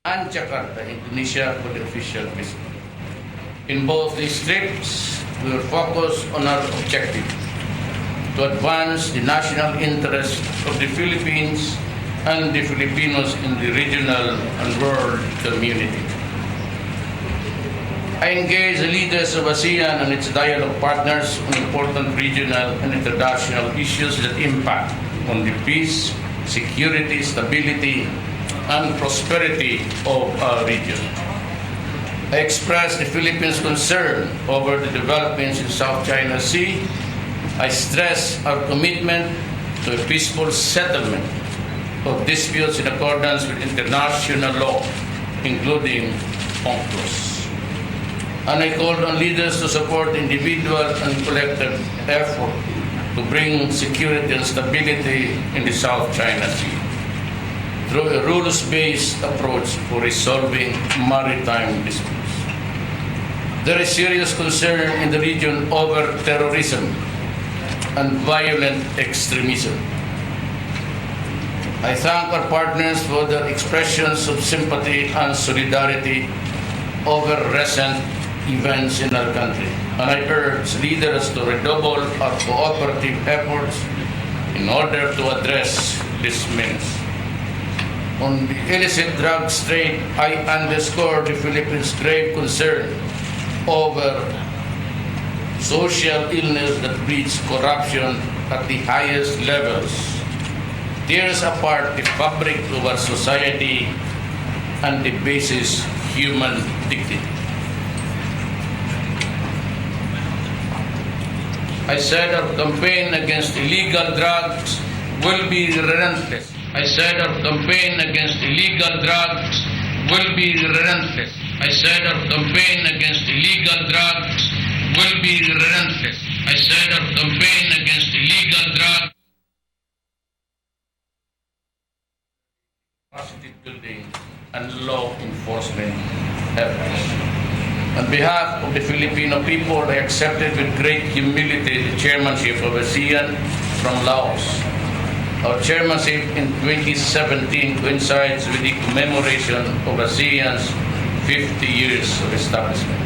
and Jakarta, Indonesia for the official visit. In both these trips, we will focus on our objective to advance the national interest of the Philippines and the Filipinos in the regional and world community. I engage the leaders of ASEAN and its dialogue partners on important regional and international issues that impact on the peace, security, stability, and prosperity of our region. I express the Philippines' concern over the developments in South China Sea. I stress our commitment to a peaceful settlement of disputes in accordance with international law, including UNCLOS. And I call on leaders to support individual and collective effort to bring security and stability in the South China Sea through a rules-based approach for resolving maritime disputes. There is serious concern in the region over terrorism and violent extremism. I thank our partners for their expressions of sympathy and solidarity over recent events in our country, and I urge leaders to redouble our cooperative efforts in order to address this menace. On the illicit drugs trade, I underscore the Philippines' grave concern over social illness that breeds corruption at the highest levels, tears apart the fabric of our society and debases human dignity. I said our campaign against illegal drugs will be relentless. I said our campaign against illegal drugs will be relentless. I said our campaign against illegal drugs will be relentless. I said our campaign against illegal drugs. Capacity building and law enforcement efforts. On behalf of the Filipino people, I accepted with great humility the chairmanship of ASEAN from Laos. Our chairmanship in 2017 coincides with the commemoration of ASEAN's 50 years of establishment.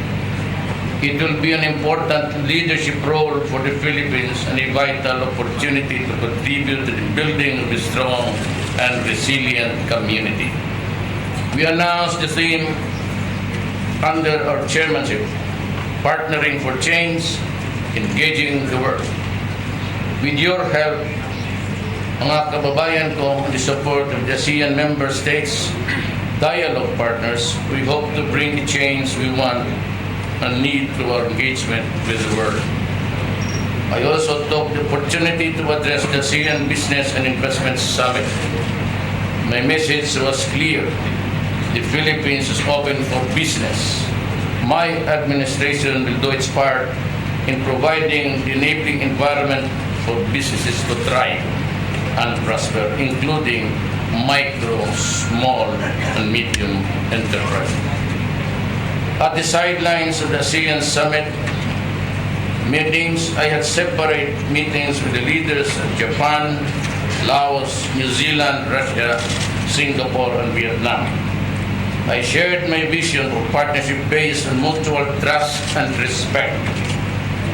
It will be an important leadership role for the Philippines and a vital opportunity to contribute to the building of a strong and resilient community. We announced the theme under our chairmanship, Partnering for Change, Engaging the World. With your help, mga kababayan ko, the support of the ASEAN member states, dialogue partners, we hope to bring the change we want and need through our engagement with the world. I also took the opportunity to address the ASEAN Business and Investment Summit. My message was clear. The Philippines is open for business. My administration will do its part in providing the enabling environment for businesses to thrive and prosper, including micro, small, and medium enterprises. At the sidelines of the ASEAN Summit meetings, I had separate meetings with the leaders of Japan, Laos, New Zealand, Russia, Singapore, and Vietnam. I shared my vision for partnership based on mutual trust and respect.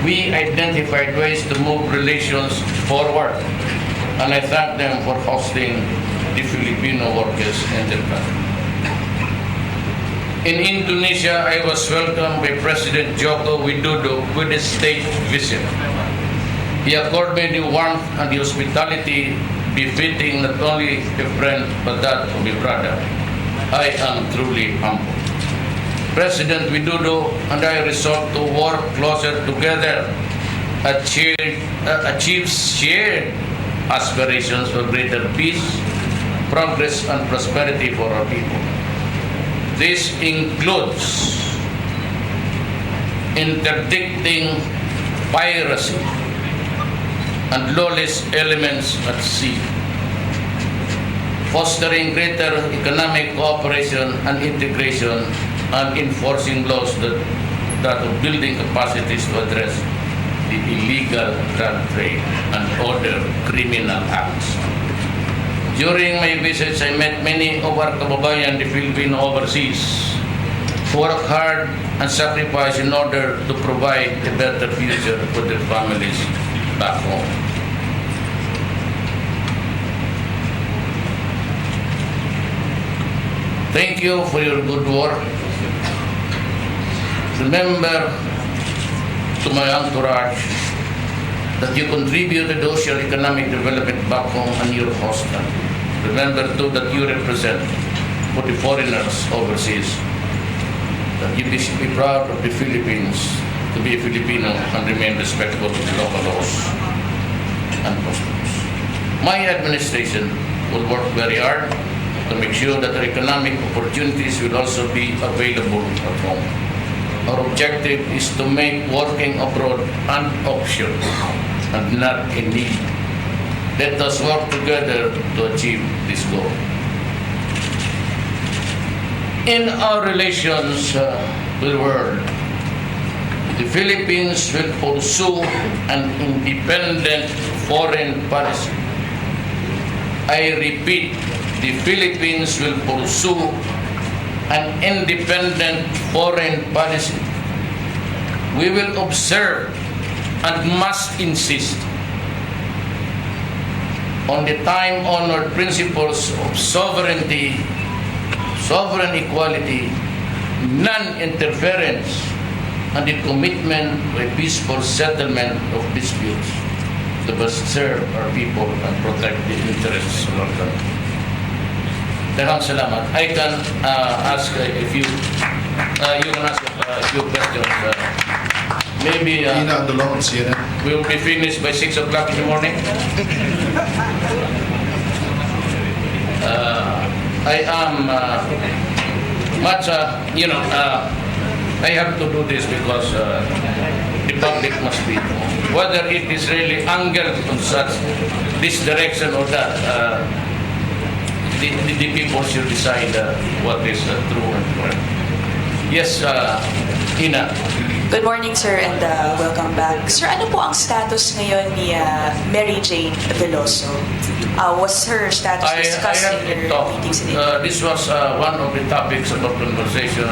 We identified ways to move relations forward, and I thank them for hosting the Filipino workers in their country. In Indonesia, I was welcomed by President Joko Widodo with a state visit. He accorded me the warmth and the hospitality befitting not only a friend but that of a brother. I am truly humbled. President Widodo and I resolved to work closer together, achieve shared aspirations for greater peace, progress, and prosperity for our people. This includes interdicting piracy and lawless elements at sea, fostering greater economic cooperation and integration, and enforcing laws that are building capacities to address the illegal drug trade and other criminal acts. During my visits, I met many of our kababayan, the Filipino overseas, who work hard and sacrifice in order to provide a better future for their families back home. Thank you for your good work. Remember to my entourage that you contributed to social economic development back home and your host country. Remember too that you represent for the foreigners overseas, that you should be proud of the Philippines, to be a Filipino and remain respectful of the local laws and customs. My administration will work very hard to make sure that our economic opportunities will also be available at home. Our objective is to make working abroad an option and not a need. Let us work together to achieve this goal. In our relations with the world, the Philippines will pursue an independent foreign policy. I repeat, the Philippines will pursue an independent foreign policy. We will observe and must insist on the time-honored principles of sovereignty, sovereign equality, non-interference, and the commitment to a peaceful settlement of disputes to best serve our people and protect the interests of our country. Daghang salamat. I can ask a few, you can ask a few questions. Maybe we will be finished by 6 o'clock in the morning. I am much, I have to do this because the public must be, whether it is really angled on such this direction or that, the people should decide what is true and correct. Yes, Ina. Good morning, sir, and welcome back. Sir, ano po ang status ngayon ni Mary Jane Veloso? Was her status discussed in your meetings? This was one of the topics of our conversation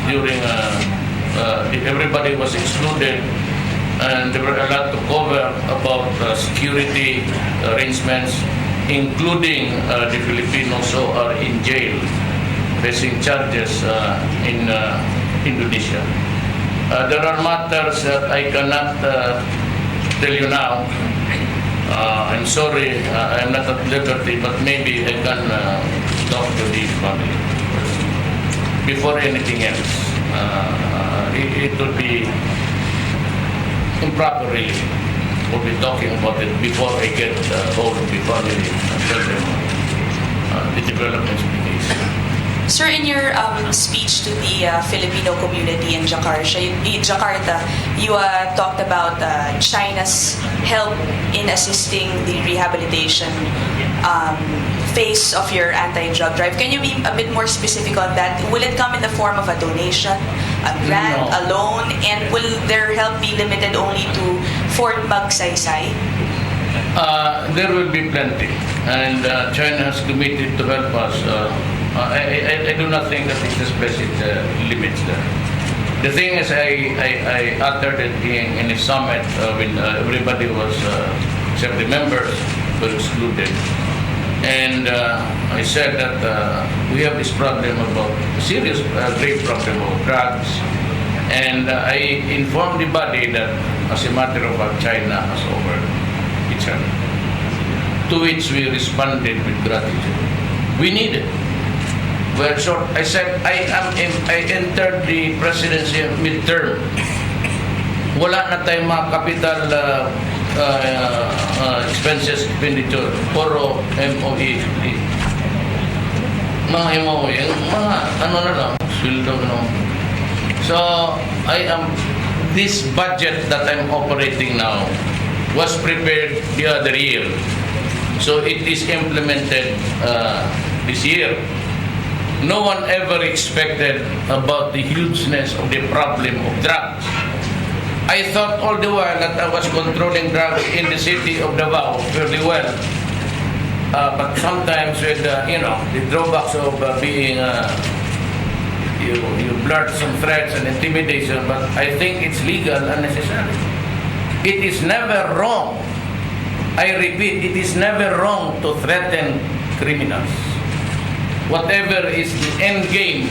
during everybody was excluded, and there were a lot to cover about security arrangements, including the Filipinos who are in jail facing charges in Indonesia. There are matters that I cannot tell you now. I'm sorry, I'm not at liberty, but maybe I can talk to the family before anything else. It would be improper, really. We'll be talking about it before I get hold of the family and tell them the developments of the case. Sir, in your speech to the Filipino community in Jakarta, you talked about China's help in assisting the rehabilitation phase of your anti-drug drive. Can you be a bit more specific on that? Will it come in the form of a donation, a grant, a loan, and will their help be limited only to Fort Magsaysay? There will be plenty, and China has committed to help us. I do not think that it is specific limits there. The thing is, I uttered it in a summit when everybody was, except the members, were excluded. And I said that we have this problem about, serious, grave problem of drugs. And I informed the body that, as a matter of fact, China has offered each other. To which we responded with gratitude. We need it. Well, short, I said, I entered the presidency midterm. Wala na tayong mga capital expenses expenditure. Puro MOE. Mga MOE, mga ano na lang, sweldo no. So, this budget that I'm operating now was prepared the other year. So it is implemented this year. No one ever expected about the hugeness of the problem of drugs. I thought all the while that I was controlling drugs in the city of Davao fairly well. But sometimes with, the drawbacks of being, you blurt some threats and intimidation, but I think it's legal and necessary. It is never wrong. I repeat, it is never wrong to threaten criminals. Whatever is the end game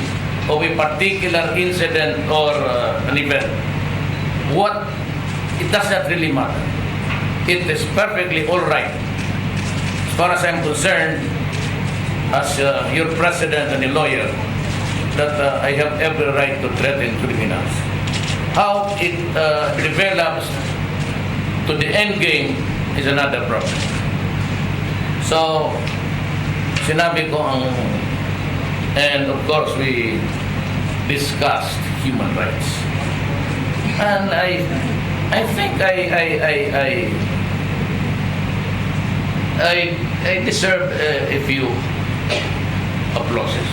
of a particular incident or an event, it does not really matter. It is perfectly all right. As far as I'm concerned, as your president and a lawyer, that I have every right to threaten criminals. How it develops to the end game is another problem. So, sinabi ko and of course we discussed human rights. And I think I deserve a few applauses.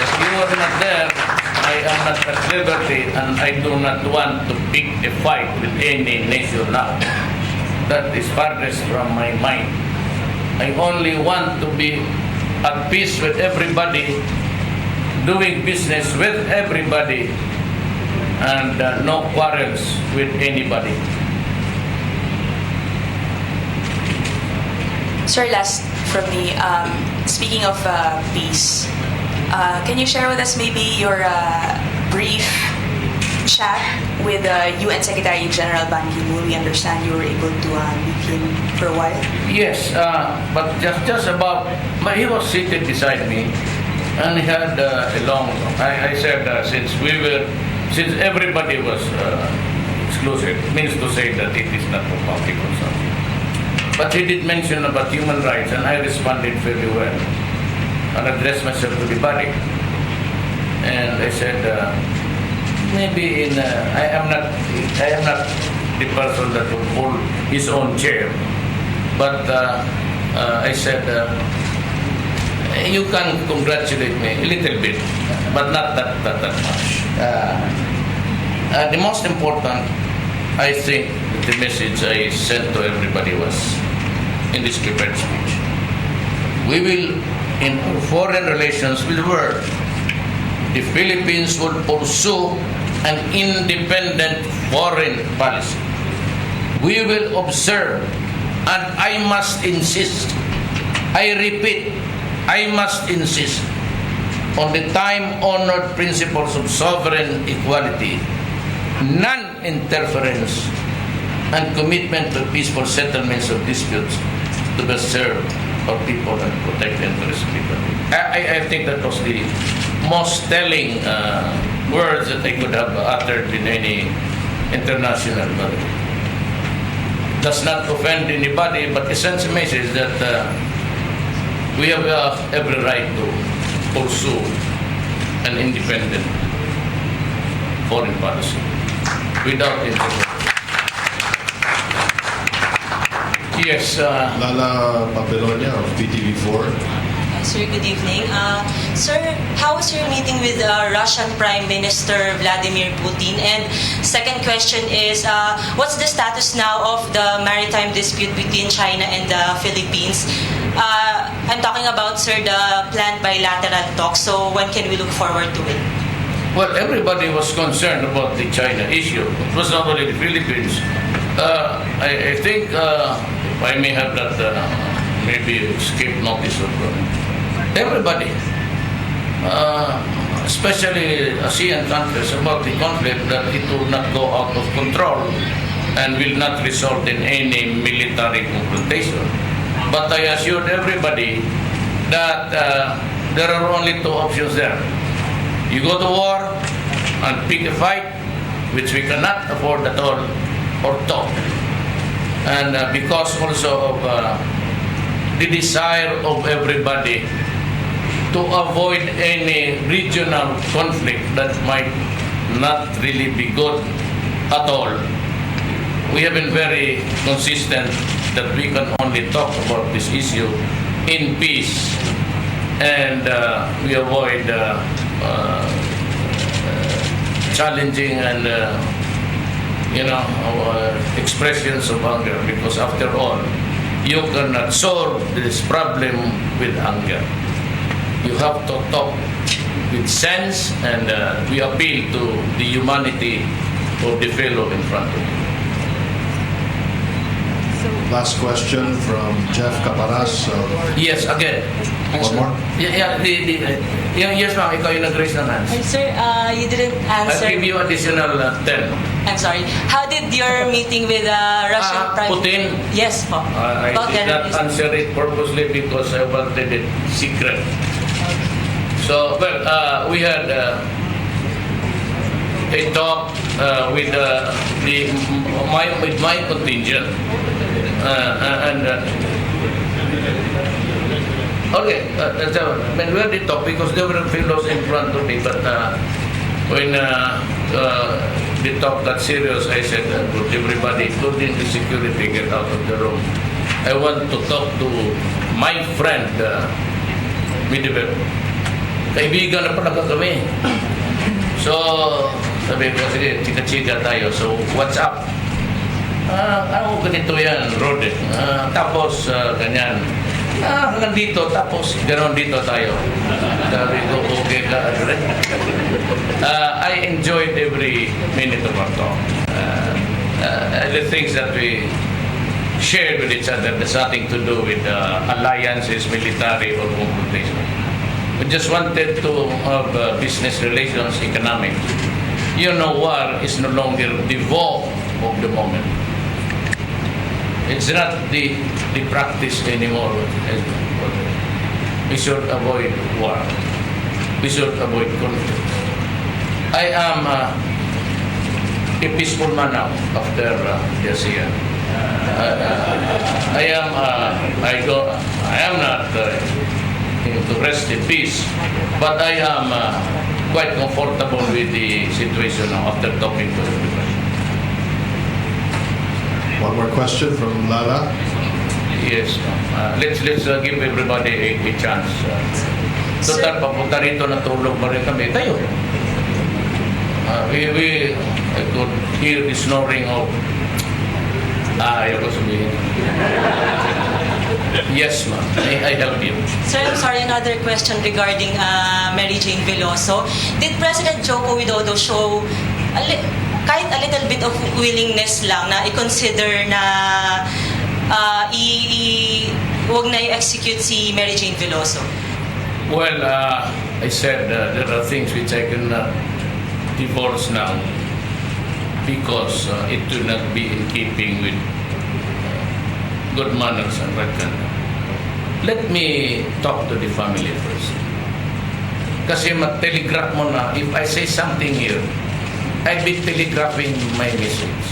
If you were not there, I am not at liberty and I do not want to pick a fight with any nation now. That is farthest from my mind. I only want to be at peace with everybody, doing business with everybody, and no quarrels with anybody. Sir, last from me. Speaking of peace, can you share with us maybe your brief chat with UN Secretary General Ban Ki-moon? We understand you were able to meet him for a while. Yes, but just about. But he was seated beside me, and he had a long. I said since everybody was exclusive, means to say that it is not for public consumption. But he did mention about human rights, and I responded very well and addressed myself to the body. And I said, maybe I am not the person that will pull his own chair, but I said, you can congratulate me a little bit, but not that much. The most important, I think, the message I sent to everybody was in this prepared speech. We will, in foreign relations with the world, the Philippines will pursue an independent foreign policy. We will observe, and I must insist, I repeat, I must insist on the time-honored principles of sovereign equality, non-interference, and commitment to peaceful settlements of disputes to best serve our people and protect the interests of people. I think that was the most telling words that I could have uttered in any international body. Does not offend anybody, but it sends a message that we have every right to pursue an independent foreign policy without interference. Yes. Lala Papelonia of PTV4. Sir, good evening. Sir, how was your meeting with Russian Prime Minister Vladimir Putin? And second question is, what's the status now of the maritime dispute between China and the Philippines? I'm talking about, sir, the planned bilateral talks. So when can we look forward to it? Well, everybody was concerned about the China issue. It was not only the Philippines. I think I may have that maybe escape notice of everybody, especially ASEAN countries, about the conflict, that it will not go out of control and will not result in any military confrontation. But I assured everybody that there are only two options there. You go to war and pick a fight, which we cannot afford at all, or talk. And because also of the desire of everybody to avoid any regional conflict that might not really be good at all, we have been very consistent that we can only talk about this issue in peace, and we avoid challenging and expressions of anger, because after all, you cannot solve this problem with anger. You have to talk with sense, and we appeal to the humanity of the fellow in front of you. Last question from Jeff Caparas. Yes, again. One more? Yes, ma'am, ikaw yung nag-raise ng hands. Sir, you didn't I'll answer. give you additional 10. I'm sorry. How did your meeting with Russian Prime? Putin? Yes, po. I About did not terrorism. answer it purposely because I wanted it secret. So, well, we had a talk with my contingent, okay. We had the talk because there were fellows in front of me, but when the talk got serious, I said, "Good, everybody, including the security, get out of the room. I want to talk to my friend, Midibel. Kaibigan na pala kami. So, sabi ko, sige, chika-chika tayo. So, what's up? Ganito yan, Rode. Tapos, ganyan. Hanggang dito, tapos, gano'n dito tayo. Sabi ko, okay ka, Adre. I enjoyed every minute of our talk. The things that we shared with each other, there's nothing to do with alliances, military, or confrontation. We just wanted to have business relations, economic. You know, war is no longer the vogue of the moment. It's not the practice anymore. We should avoid war. We should avoid conflict. I am a peaceful man now after the ASEAN. I am not to rest in peace, but I am quite comfortable with the situation now after talking to everybody. One more question from Lala. Yes, let's give everybody a chance. Total, papunta rito, natulog pa rin kami. Tayo. I could hear the snoring of ayaw ko sabihin. Yes, ma'am. I help you. Sir, I'm sorry, another question regarding Mary Jane Veloso. Did President Joko Widodo show kahit a little bit of willingness lang na i-consider na huwag na i-execute si Mary Jane Veloso? Well, I said there are things which I cannot divorce now because it will not be in keeping with good manners and right conduct. Let me talk to the family first. Kasi mat-telegraph mo na, if I say something here, I'll be telegraphing my message.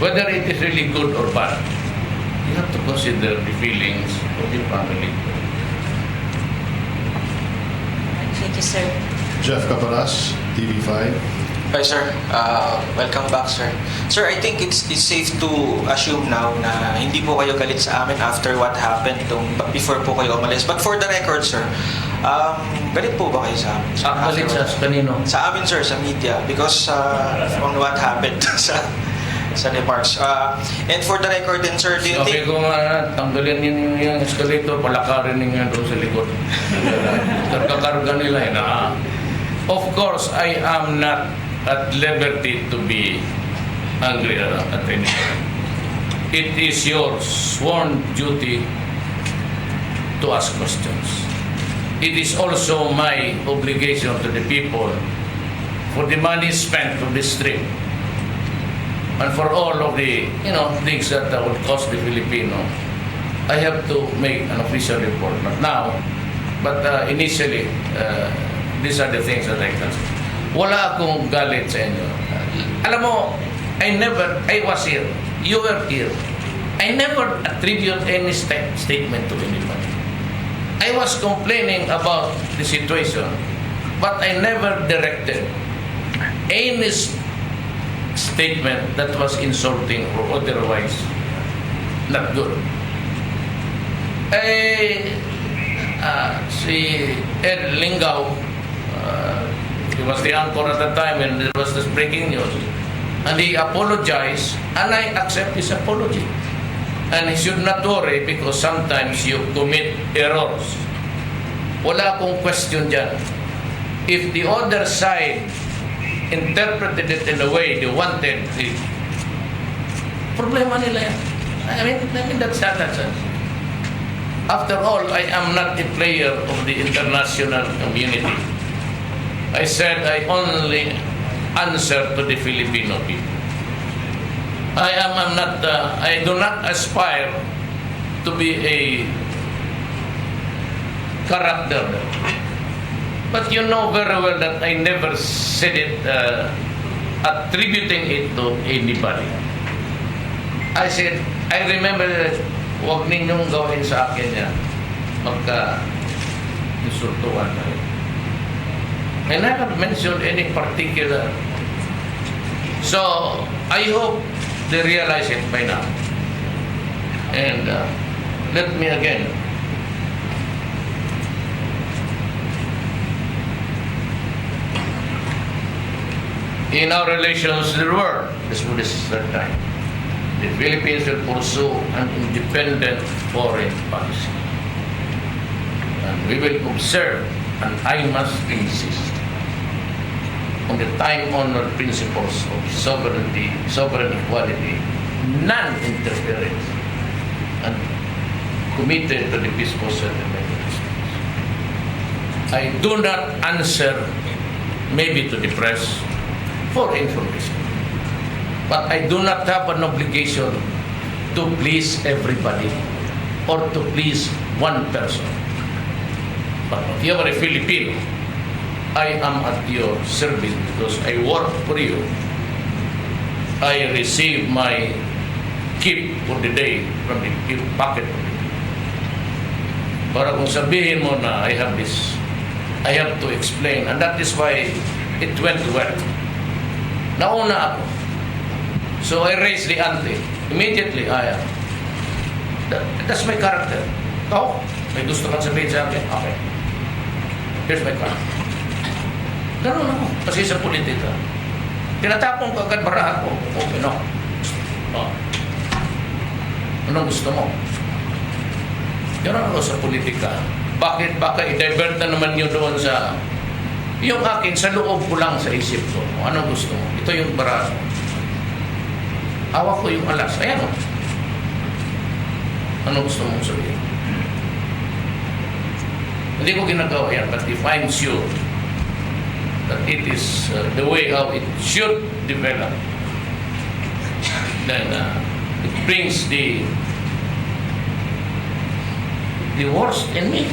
Whether it is really good or bad, you have to consider the feelings of the family. Thank you, sir. Jeff Caparas, TV5. Hi sir, welcome back sir. Sir, I think it's safe to assume now na hindi po kayo galit sa amin after what happened before po kayo umalis. But for the record sir, galit po ba kayo sa amin? Galit sa kanino? Sa amin sir, sa media, because on what happened sa remarks. And for the record din sir, do you Sabi think... ko nga, tanggalin ninyo yung escalator, palakarin ninyo doon sa likod. Nagkakarga nila yun. Of course, I am not at liberty to be angry at anyone. It is your sworn duty to ask questions. It is also my obligation to the people for the money spent on this trip and for all of the things that will cost the Filipino. I have to make an official report, not now, but initially, these are the things that I can say. Wala akong galit sa inyo. Alam mo, I was here. You were here. I never attribute any statement to anybody. I was complaining about the situation, but I never directed any statement that was insulting or otherwise not good. Si Ed Lingaw, he was the anchor at the time and there was this breaking news. And he apologized, and I accept his apology. And he should not worry because sometimes you commit errors. Wala akong question dyan. If the other side interpreted it in the way they wanted, problema nila yan. I mean that's it. After all, I am not a player of the international community. I said I only answer to the Filipino people. I do not aspire to be a character. But you know very well that I never said it attributing it to anybody. I said, I remember that huwag ninyong gawin sa akin yan magka-insultuan. I never mentioned any particular. So, I hope they realize it by now. And let me again in our relations to the world, this is the third time, the Philippines will pursue an independent foreign policy. And we will observe, and I must insist, on the time-honored principles of sovereignty, sovereign equality, non-interference, and committed to the peaceful settlement. I do not answer maybe to the press for information, but I do not have an obligation to please everybody or to please one person. But if you are a Filipino, I am at your service because I work for you. I receive my keep for the day from the pocket. Para kung sabihin mo na I have this, I have to explain, and that is why it went well. Nauna ako. So I raised the ante. Immediately, that's my character. Ikaw, may gusto kang sabihin sa akin? Okay. Here's my character. Ganun ako. Kasi sa politika. Tinatapon ko agad barahan ko. Okay, no. Anong gusto mo? Ganun ako sa politika. Bakit? Baka i-divert na naman yun doon sa... Yung akin, sa loob ko lang sa isip ko. Anong gusto mo? Ito yung barahan. Hawak ko yung alas. Ayan o. Anong gusto mong sabihin? Hindi ko ginagawa yan. But if I'm sure that it is the way how it should develop, then it brings the worst in me,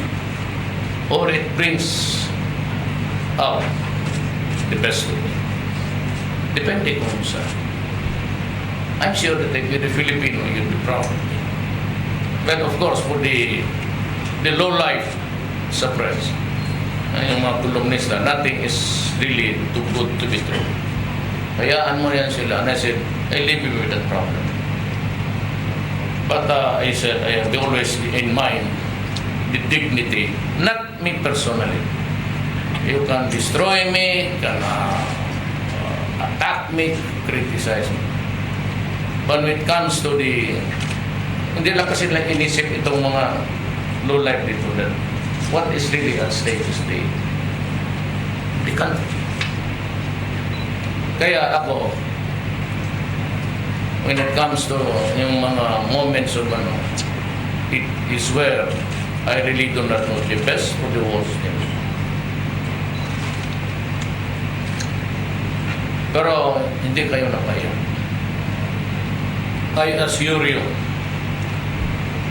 or it brings out the best of me. Depende kung saan. I'm sure that if you're a Filipino, you'll be proud. But of course, for the low life suppressed, yung mga kolumnista, nothing is really too good to be true. Hayaan mo yan sila. And I said, I live with that problem. But I said, I have always in mind the dignity, not me personally. You can destroy me, can attack me, criticize me. But when it comes to the, hindi lang kasi lang inisip itong mga low life dito that what is really at stake is the country. Kaya ako, when it comes to yung mga moments of it is where I really do not know the best or the worst thing. Pero hindi kayo napaya. I assure you,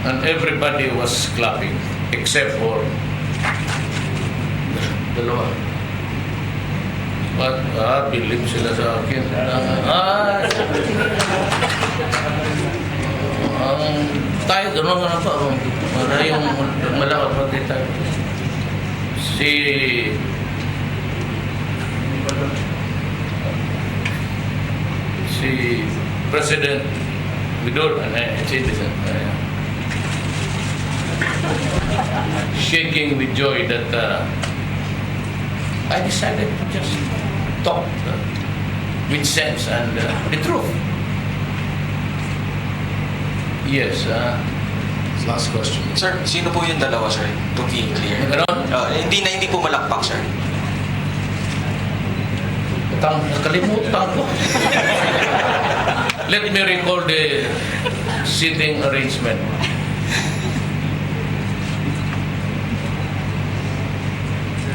and everybody was clapping except for dalawa. But believe sila sa akin. Tayo, gano'n nga pa. Wala yung malawat pati tayo. Si President Widor, shaking with joy that I decided to just talk with sense and the truth. Yes. Last question. Sir, sino po yung dalawa, sir? To be clear. Ganon? Hindi po malakpak, sir. Nakalimutan ko. Let me recall the seating arrangement.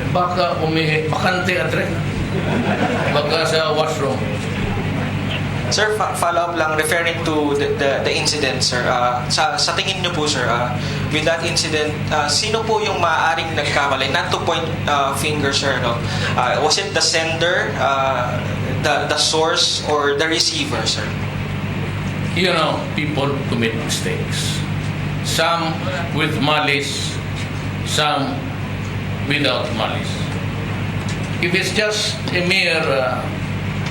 Baka bakante atre. Baka sa washroom. Sir, follow up lang, referring to the incident, sir. Sa tingin niyo po, sir, with that incident, sino po yung maaaring nagkamali? Not to point finger, sir, no? Was it the sender, the source, or the receiver, sir? You know, people commit mistakes. Some with malice, some without malice. If it's just a mere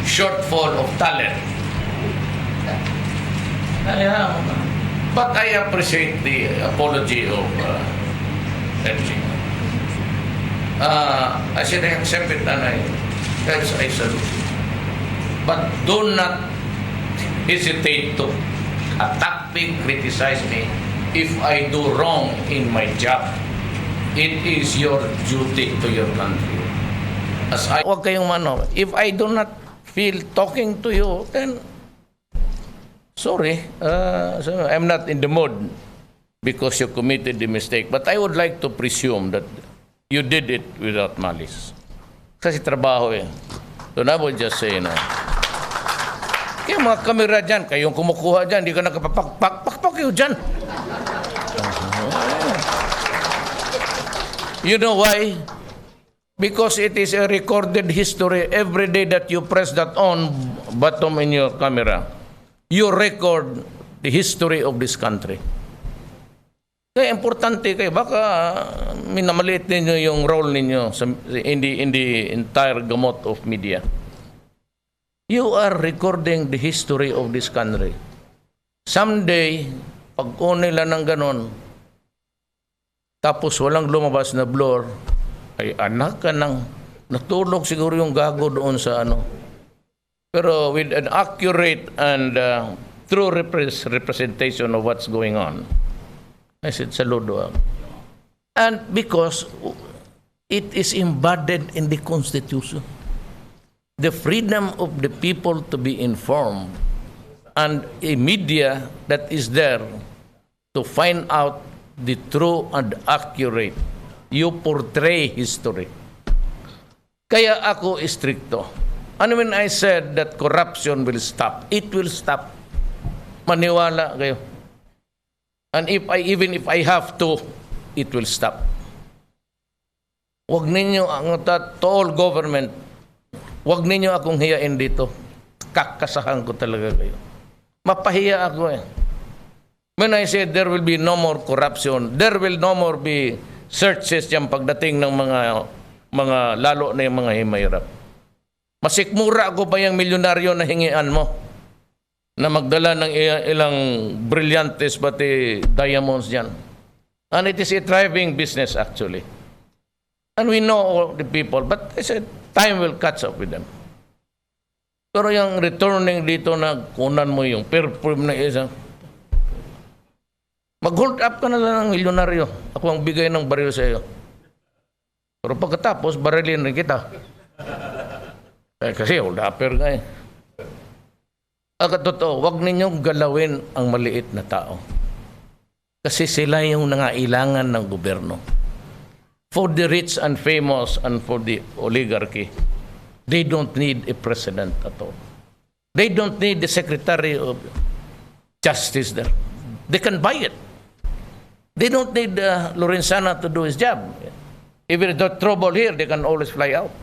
shortfall of talent, but I appreciate the apology of LG. I said I accept it and I salute. But do not hesitate to attack me, criticize me if I do wrong in my job. It is your duty to your country. Huwag kayong if I do not feel talking to you, then sorry, so I'm not in the mood because you committed the mistake. But I would like to presume that you did it without malice. Kasi trabaho eh. So I would just say, kaya mga kamera dyan, kayong kumukuha dyan, di ka nakapakpak kayo dyan. You know why? Because it is a recorded history. Every day that you press that on button in your camera, you record the history of this country. Kaya importante kayo. Baka minamaliit ninyo yung role ninyo in the entire gamut of media. You are recording the history of this country. Someday, pag nila ng ganon, tapos walang lumabas na blur, ay anak ka nang natulog siguro yung gago doon sa Pero with an accurate and true representation of what's going on, I said, saludo. And because it is embedded in the Constitution. The freedom of the people to be informed and a media that is there to find out the true and accurate. You portray history. Kaya ako stricto. And when I said that corruption will stop, it will stop. Maniwala kayo. And even if I have to, it will stop. Huwag ninyo to all government, huwag ninyo akong hiyain dito. Kakasahan ko talaga kayo. Mapahiya ako eh. When I said there will be no more corruption, there will no more be searches yung pagdating ng mga lalo na yung mga himayarap. Masikmura ako pa yung milyonaryo na hingian mo na magdala ng ilang brilyantes pati diamonds dyan. And it is a thriving business actually. And we know all the people, but I said, time will catch up with them. Pero yung returning dito na kunan mo yung perfume na isang, mag-hold up ka na lang ng milyonaryo. Ako ang bigay ng baril sa iyo. Pero pagkatapos, barilin rin kita. Kasi hold upper nga eh. Totoo, huwag ninyong galawin ang maliit na tao. Kasi sila yung nangailangan ng gobyerno. For the rich and famous and for the oligarchy, they don't need a president at all. They don't need the Secretary of Justice there. They can buy it. They don't need Lorenzana to do his job. If there's trouble here, they can always fly out.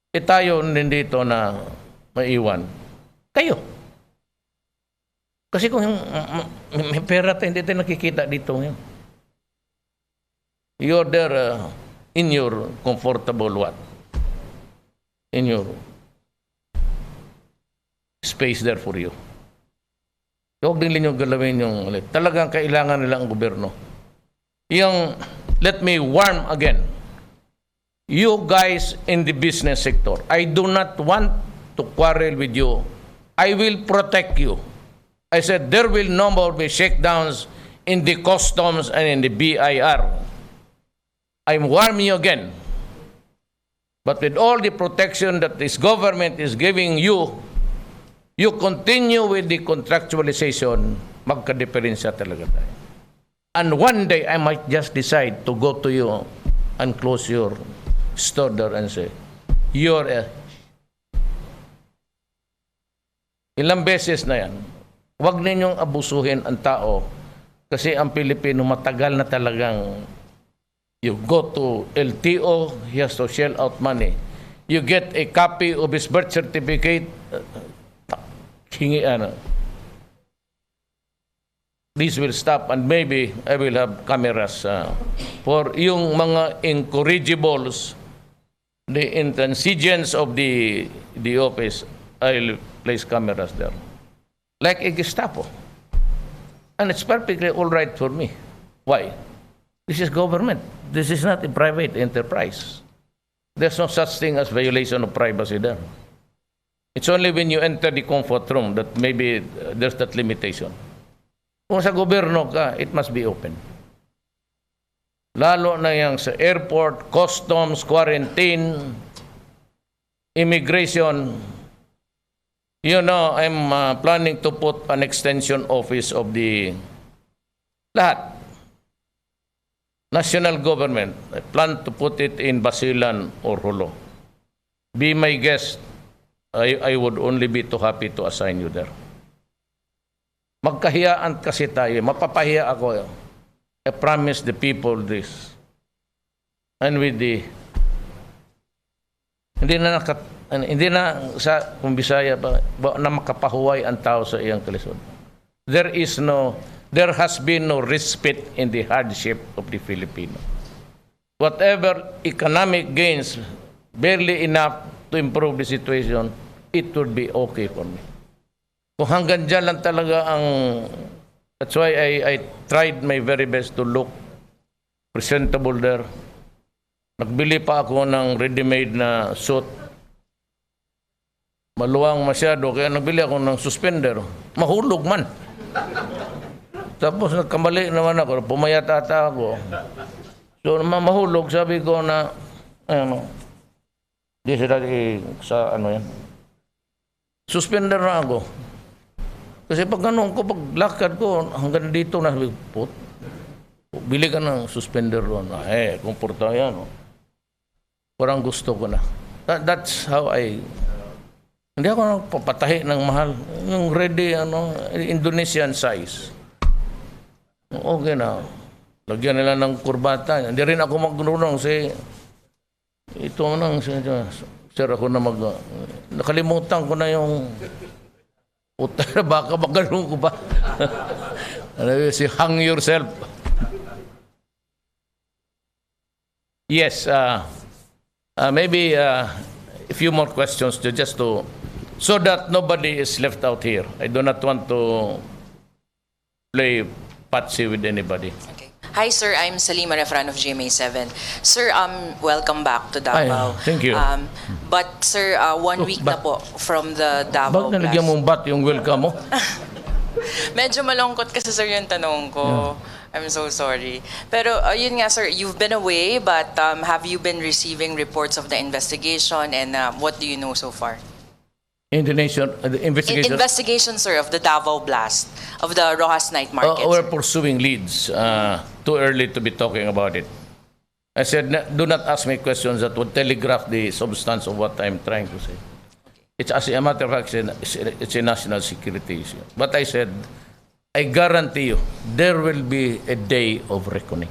Tayo din dito na maiwan. Kayo. Kasi kung may pera tayo, hindi tayo nakikita dito ngayon. You're there in your comfortable what? In your space there for you. Huwag din ninyo galawin yung ulit. Talagang kailangan nila ang gobyerno. Yung, let me warn again. You guys in the business sector, I do not want to quarrel with you. I will protect you. I said, there will no more be shakedowns in the customs and in the BIR. I'm warning you again. But with all the protection that this government is giving you, you continue with the contractualization, magka-diferensya talaga tayo. And one day, I might just decide to go to you and close your store there and say, you're a... Ilang beses na yan. Huwag ninyong abusuhin ang tao kasi ang Pilipino matagal na talagang you go to LTO, he has to shell out money. You get a copy of his birth certificate, hingi ano. This will stop and maybe I will have cameras for yung mga incorrigibles, the intransigence of the office, I'll place cameras there. Like a Gestapo. And it's perfectly all right for me. Why? This is government. This is not a private enterprise. There's no such thing as violation of privacy there. It's only when you enter the comfort room that maybe there's that limitation. Kung sa gobyerno ka, it must be open. Lalo na yang sa airport, customs, quarantine, immigration. You know, I'm planning to put an extension office of the lahat. National government. I plan to put it in Basilan or Hulo. Be my guest. I would only be too happy to assign you there. Magkahiyaan kasi tayo. Mapapahiya ako. I promise the people this. And with the... Hindi na sa kung Bisaya ba na makapahuway ang tao sa iyang kalisod. There has been no respite in the hardship of the Filipino. Whatever economic gains, barely enough to improve the situation, it would be okay for me. Kung hanggang dyan lang talaga ang... That's why I tried my very best to look presentable there. Nagbili pa ako ng ready-made na suit. Maluwang masyado, kaya nagbili ako ng suspender. Mahulog man. Tapos nagkamali naman ako, pumayat ata ako. So mahulog, sabi ko na, di sila sa ano yan. Suspender na ako. Kasi pag ganun ko, pag lakad ko, hanggang dito na, bili ka ng suspender doon. Komporta yan. Parang gusto ko na. That's how hindi ako nagpapatahi ng mahal. Yung ready, Indonesian size. Okay na. Lagyan nila ng kurbata. Hindi rin ako magnunong ito nang, sir, ako na nakalimutan ko na yung baka magalong ko ba? Si hang yourself. Yes, maybe a few more questions just to so that nobody is left out here. I do not want to play patsy with anybody. Okay. Hi, sir. I'm Salima Refran of GMA7. Sir, welcome back to Davao. Thank you. But, sir, 1 week na po from the Davao Bakit nalagyan mong bat yung welcome mo? Medyo malungkot kasi, sir, yung tanong ko. Yeah. I'm so sorry. Pero, yun nga, sir, you've been away, but have you been receiving reports of the investigation and what do you know so far? Investigation? Investigation, sir, of the Davao blast, of the Rojas Night Market. We're pursuing leads. Too early to be talking about it. I said, do not ask me questions that would telegraph the substance of what I'm trying to say. It's, as a matter of fact, it's a national security issue. But I said, I guarantee you, there will be a day of reckoning.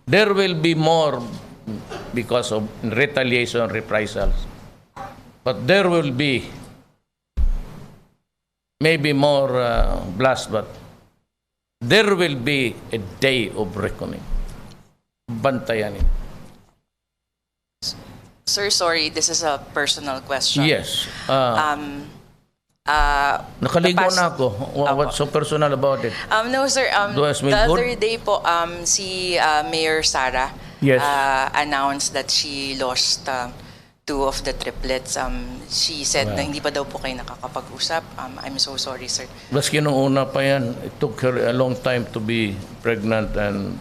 There will be more because of retaliation, reprisals. But there will be maybe more blast, but there will be a day of reckoning. Bantayanin. Sir, sorry, this is a personal question. Yes. Nakaligo na ako. What's so personal about it? No, sir. The other day po, si Mayor Sara Yes. announced that she lost two of the triplets. She said Wow. na hindi pa daw po kayo nakakapag-usap. I'm so sorry, sir. Maski nung una pa yan, it took her a long time to be pregnant and,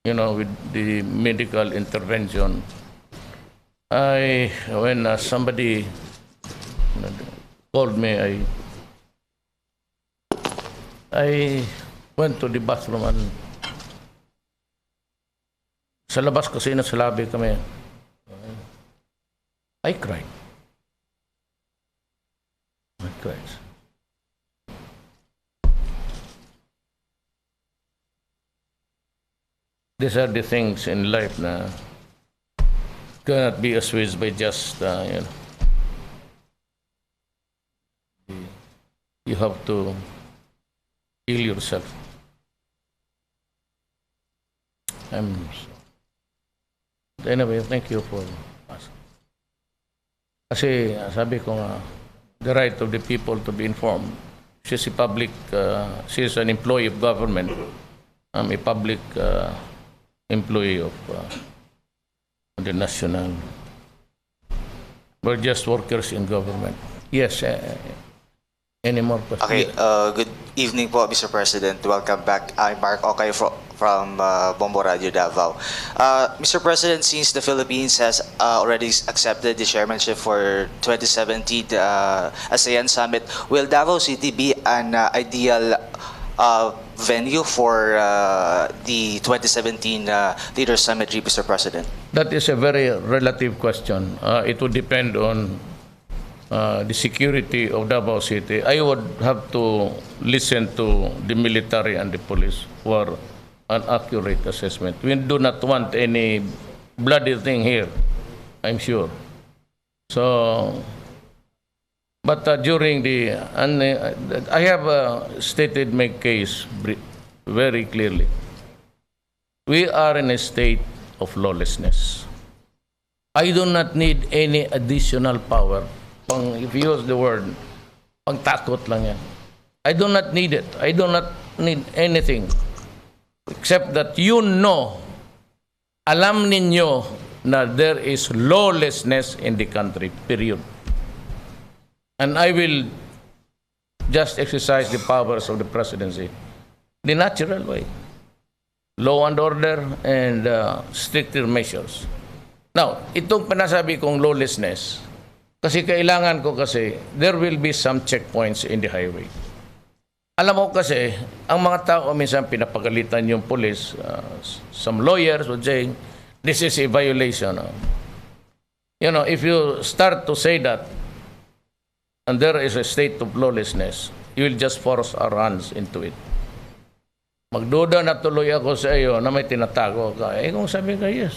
with the medical intervention. When somebody called me, I went to the bathroom and sa labas kasi nasa lobby kami. I cried. I cried. These are the things in life na cannot be assuaged by just, you have to heal yourself. Anyway, thank you for asking. Kasi sabi ko nga, the right of the people to be informed. She's an employee of government. I'm a public employee of the national. We're just workers in government. Yes, any more questions? Okay, good evening po, Mr. President. Welcome back. I'm Mark Okay from Bombo Radio Davao. Mr. President, since the Philippines has already accepted the chairmanship for 2017 ASEAN Summit, will Davao City be an ideal venue for the 2017 Leaders Summit, Mr. President? That is a very relative question. It would depend on the security of Davao City. I would have to listen to the military and the police for an accurate assessment. We do not want any bloody thing here, I'm sure. So, but during I have stated my case very clearly. We are in a state of lawlessness. I do not need any additional power. If you use the word, pangtakot lang yan. I do not need it. I do not need anything. Except that alam ninyo na there is lawlessness in the country, period. And I will just exercise the powers of the presidency the natural way. Law and order and stricter measures. Now, itong panasabi kong lawlessness, kasi kailangan ko there will be some checkpoints in the highway. Alam mo kasi, ang mga tao minsan pinapagalitan yung police. Some lawyers would say, this is a violation. If you start to say that, and there is a state of lawlessness, you will just force our hands into it. Magduda na tuloy ako sa iyo na may tinatago ka. Kung sabi ka, yes.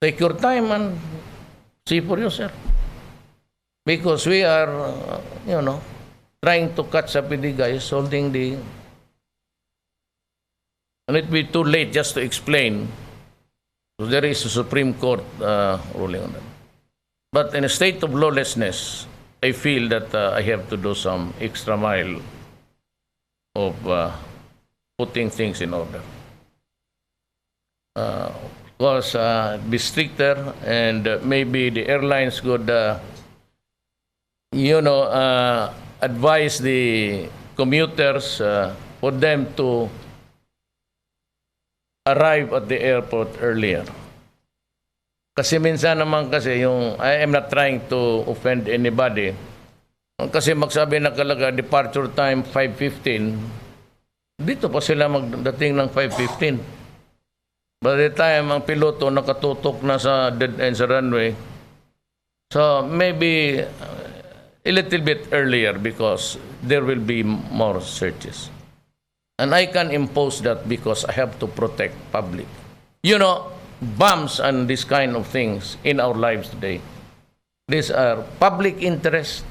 Take your time and see for yourself. Because we are, trying to catch up with the guys holding and it will be too late just to explain. So there is a Supreme Court ruling on that. But in a state of lawlessness, I feel that I have to do some extra mile of putting things in order. Because be stricter and maybe the airlines could, advise the commuters for them to arrive at the airport earlier. Kasi minsan naman I am not trying to offend anybody. Kasi magsabi na kalaga, departure time 5:15, dito pa sila magdating ng 5:15. By the time ang piloto nakatutok na sa dead end sa runway, so maybe a little bit earlier because there will be more searches. And I can impose that because I have to protect public. Bombs and this kind of things in our lives today. These are public interest,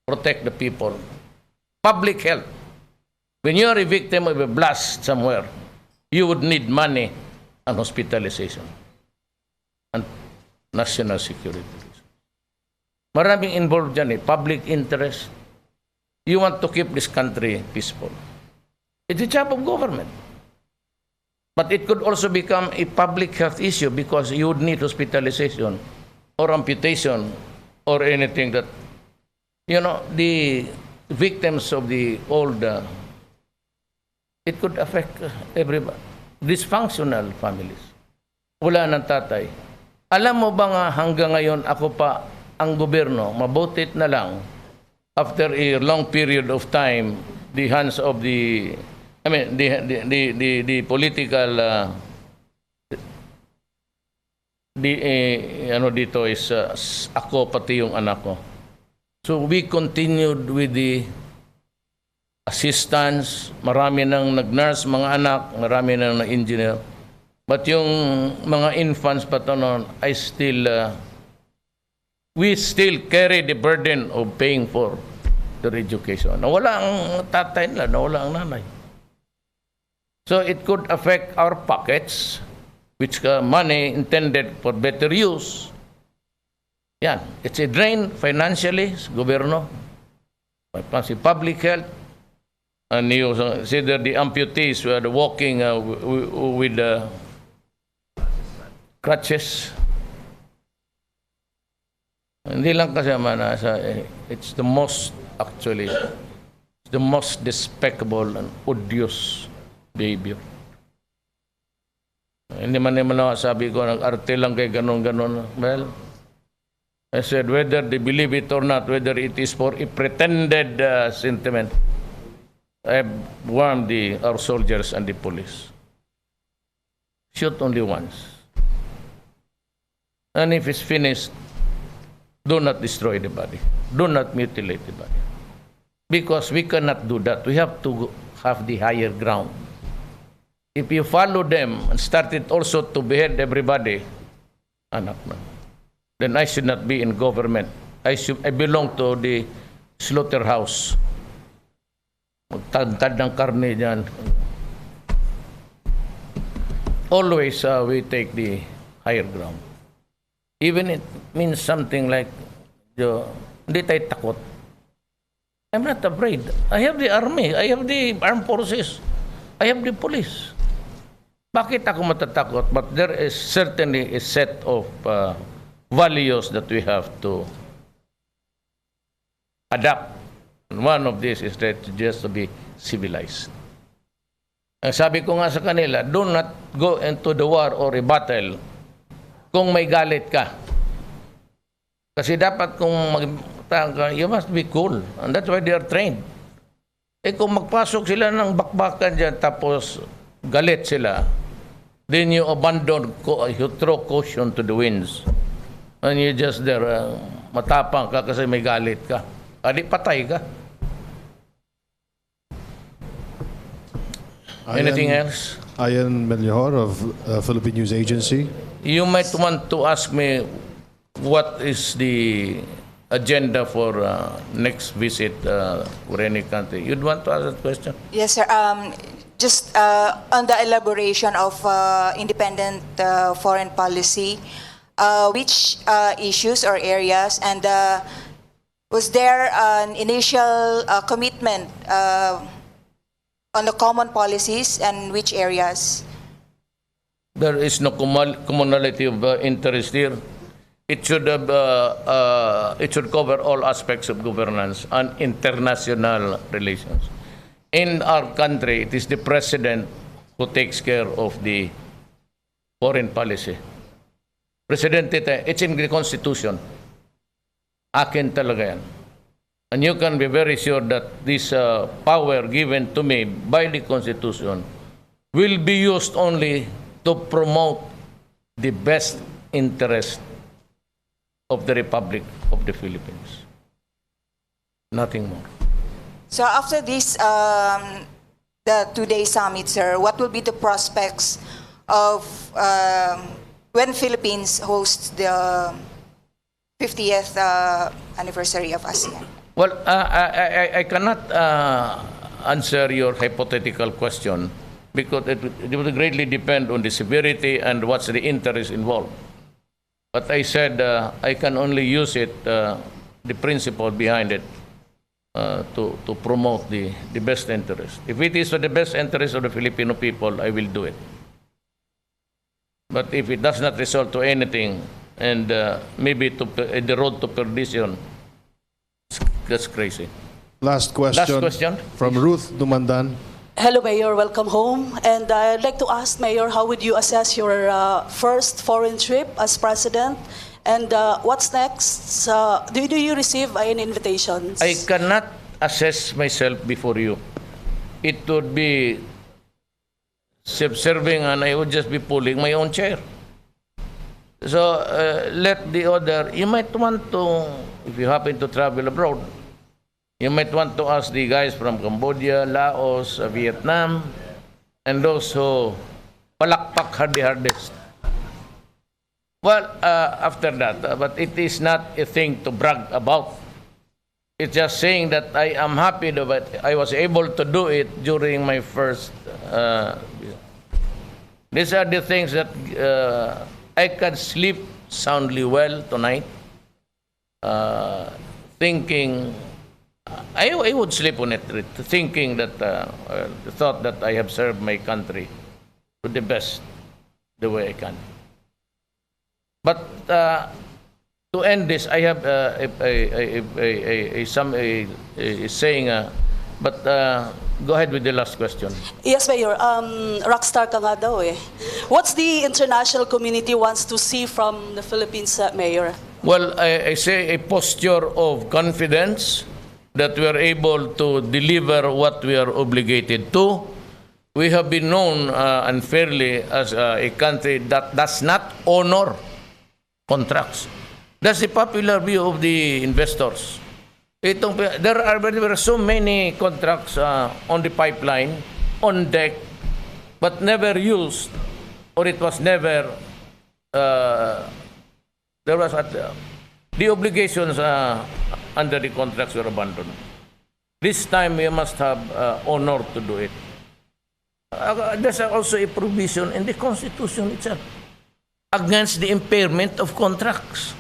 protect the people. Public health. When you are a victim of a blast somewhere, you would need money and hospitalization and national security. Maraming involved dyan public interest. You want to keep this country peaceful. It's a job of government. But it could also become a public health issue because you would need hospitalization or amputation or anything that, the victims of the old, it could affect everybody. Dysfunctional families. Wala ng tatay. Alam mo ba nga hanggang ngayon ako pa ang gobyerno, mabutit na lang after a long period of time, the hands of the political dito is ako pati yung anak ko. So we continued with the assistance, marami nang nag-nurse mga anak, marami nang na-engineer. But yung mga infants pa to noon, we still carry the burden of paying for their education. Nawala ang tatay nila, nawala ang nanay. So it could affect our pockets, which money intended for better use. Yan, it's a drain financially, gobyerno, public health, and you consider the amputees who are walking with crutches. Hindi lang kasama na it's the most despicable and odious behavior. Hindi man sabi ko, nag-arte lang kay ganon-ganon. Well, I said, whether they believe it or not, whether it is for a pretended sentiment, I have warned our soldiers and the police. Shoot only once. And if it's finished, do not destroy the body. Do not mutilate the body. Because we cannot do that. We have to have the higher ground. If you follow them and started also to behead everybody, anak na, then I should not be in government. I belong to the slaughterhouse. Magtagtad ng karne dyan. Always we take the higher ground. Even it means something like, hindi tayo takot. I'm not afraid. I have the army. I have the armed forces. I have the police. Bakit ako matatakot? But there is certainly a set of values that we have to adapt. And one of these is that just to be civilized. Ang sabi ko nga sa kanila, do not go into the war or a battle kung may galit ka. Kasi dapat kung magtangka, you must be cool. And that's why they are trained. Kung magpasok sila ng bakbakan dyan, tapos galit sila, then you abandon, you throw caution to the winds. And you just there, matapang ka kasi may galit ka. Adi patay ka. Anything else? Ian Melior of Philippine News Agency. You might want to ask me what is the agenda for next visit for any country. You'd want to ask that question? Yes, sir. Just on the elaboration of independent foreign policy, which issues or areas, and was there an initial commitment on the common policies, and which areas? There is no commonality of interest here. It should cover all aspects of governance and international relations. In our country, it is the president who takes care of the foreign policy. President, it's in the Constitution. Akin talaga yan. And you can be very sure that this power given to me by the Constitution will be used only to promote the best interest of the Republic of the Philippines. Nothing more. So after this, the two-day summit, sir, what will be the prospects of when Philippines hosts the 50th anniversary of ASEAN? Well, I cannot answer your hypothetical question because it would greatly depend on the severity and what's the interest involved. But I said I can only use it, the principle behind it, to promote the best interest. If it is for the best interest of the Filipino people, I will do it. But if it does not result to anything, and maybe to the road to perdition. That's crazy. Last question, question. from Ruth Dumandan. Hello, Mayor. Welcome home. And I'd like to ask, Mayor, how would you assess your first foreign trip as president? And what's next? Do you receive any invitations? I cannot assess myself before you. It would be self-serving, and I would just be pulling my own chair. So let the other, you might want to, if you happen to travel abroad, you might want to ask the guys from Cambodia, Laos, Vietnam, and those who palakpak hardest. Well, after that, but it is not a thing to brag about. It's just saying that I am happy that I was able to do it during my first. These are the things that I can sleep soundly well tonight, thinking. I would sleep on it, thinking that the thought that I have served my country to the best, the way I can. But to end this, I have a saying. But go ahead with the last question. Yes, Mayor. Rockstar ka nga daw eh. What's the international community wants to see from the Philippines, Mayor? Well, I say a posture of confidence that we are able to deliver what we are obligated to. We have been known unfairly as a country that does not honor contracts. That's the popular view of the investors. There are so many contracts on the pipeline, on deck, but never used, or it was never, there was the obligations under the contracts were abandoned. This time we must have honor to do it. There's also a provision in the Constitution itself against the impairment of contracts.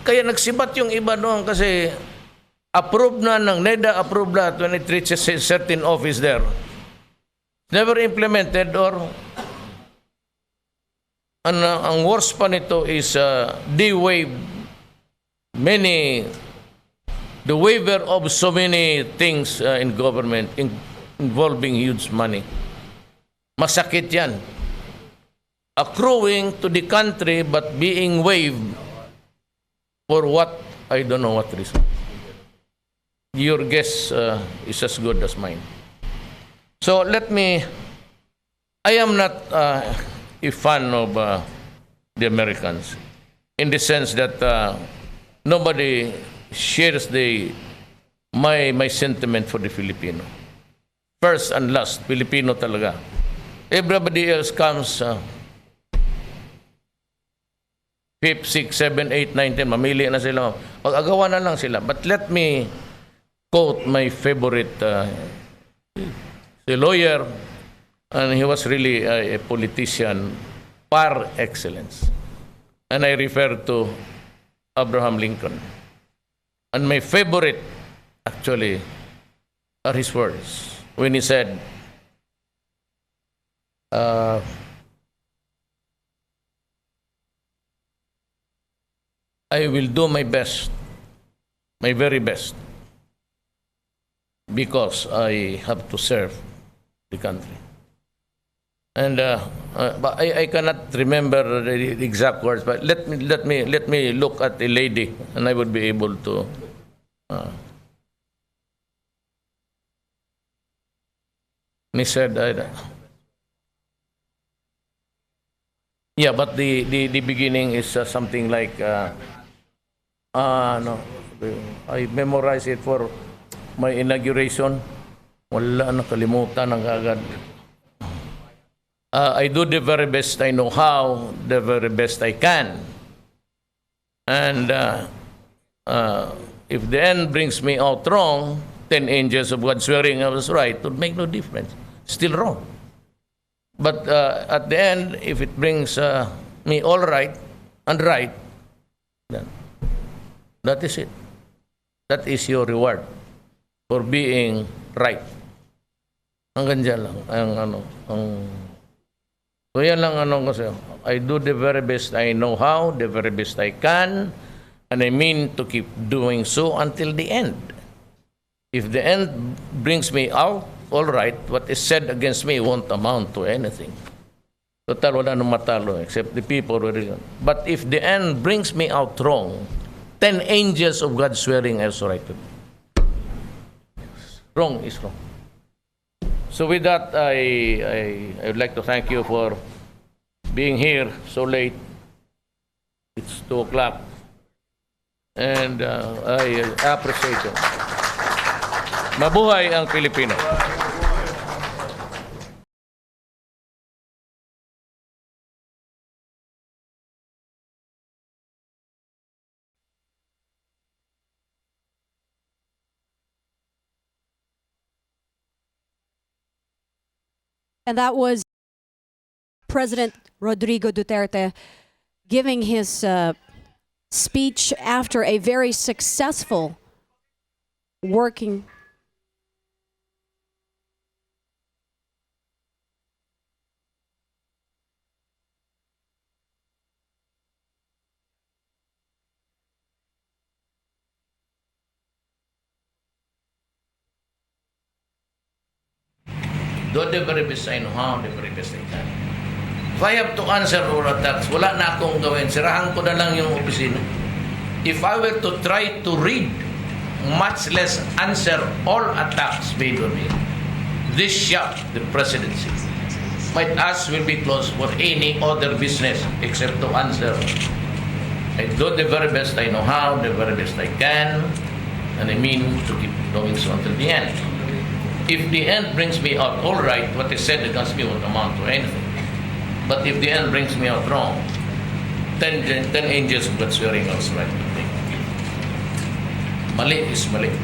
Kaya nagsibat yung iba doon kasi approved na ng NEDA, approved na when it reaches a certain office there. Never implemented, or ang worst pa nito is they waive the waiver of so many things in government involving huge money. Masakit yan. Accruing to the country but being waived for what? I don't know what reason. Your guess is as good as mine. So I am not a fan of the Americans in the sense that nobody shares my sentiment for the Filipino. First and last, Filipino talaga. Everybody else comes 5th, 6th, 7th, 8th, 9th, 10th, mamili na sila. Pag-agawa na lang sila. But let me quote my favorite a lawyer, and he was really a politician par excellence. And I refer to Abraham Lincoln. And my favorite, actually, are his words when he said, I will do my best, my very best, because I have to serve the country. And but I cannot remember the exact words, but let me look at a lady, and I would be able to. He said, yeah, but the beginning is something like, no, I memorized it for my inauguration. Wala, nakalimutan ng agad. I do the very best I know how, the very best I can. And if the end brings me out wrong, 10 angels of God swearing I was right, it would make no difference. Still wrong. But at the end, if it brings me all right and right, then that is it. That is your reward for being right. Hanggang dyan lang. So yan lang ano ko sa'yo. I do the very best I know how, the very best I can, and I mean to keep doing so until the end. If the end brings me out, all right, what is said against me won't amount to anything. Total, wala nang matalo except the people who really. But if the end brings me out wrong, 10 angels of God swearing I was right to do. Wrong is wrong. So with that, I would like to thank you for being here so late. It's 2 o'clock. And I appreciate you. Mabuhay ang Pilipino. And that was President Rodrigo Duterte giving his speech after a very successful working Do the very best I know how, the very best I can. If I have to answer all attacks, wala na akong gawin. Sirahan ko na lang yung opisina. If I were to try to read, much less answer all attacks made on me, this shop, the presidency, my ass will be closed for any other business except to answer. I do the very best I know how, the very best I can, and I mean to keep doing so until the end. If the end brings me out all right, what is said against me won't amount to anything. But if the end brings me out wrong, 10 angels of God swearing I was right. Mali is mali.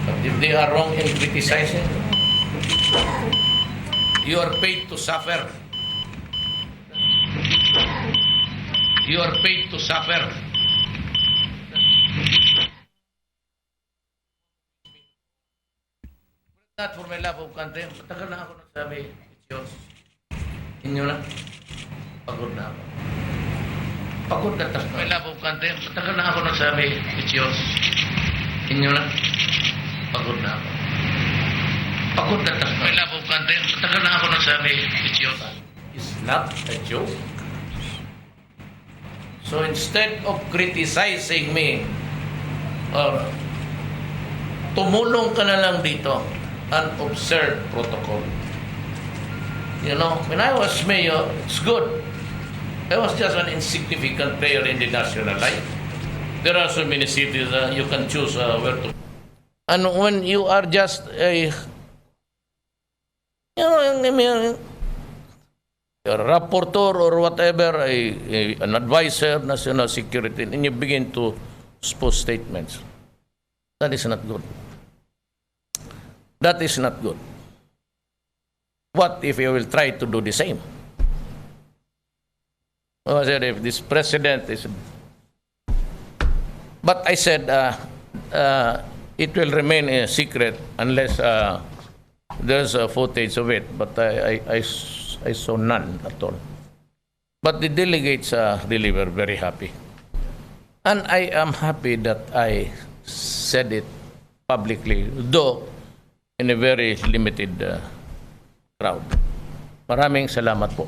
But if they are wrong in criticizing, you are paid to suffer. You are paid to suffer. Not for my love of country. Matagal na ako nagsabi, it's yours. Inyo na. Pagod na ako. Pagod na tas my love of country. Matagal na ako nagsabi, it's yours. Inyo na. Pagod na ako. Pagod na tas my love of country. Matagal na ako nagsabi, it's yours. It's not a joke. So instead of criticizing me, or tumulong ka na lang dito and observe protocol. You know, when I was mayor, it's good. I was just an insignificant player in the national life. There are so many cities you can choose where to. And when you are just a, you know, a rapporteur or whatever, an advisor, national security, and you begin to expose statements. That is not good. That is not good. What if you will try to do the same? I said, if this president is... But I said, it will remain a secret unless there's a footage of it. But I saw none at all. But the delegates really were very happy. And I am happy that I said it publicly, though in a very limited crowd. Maraming salamat po.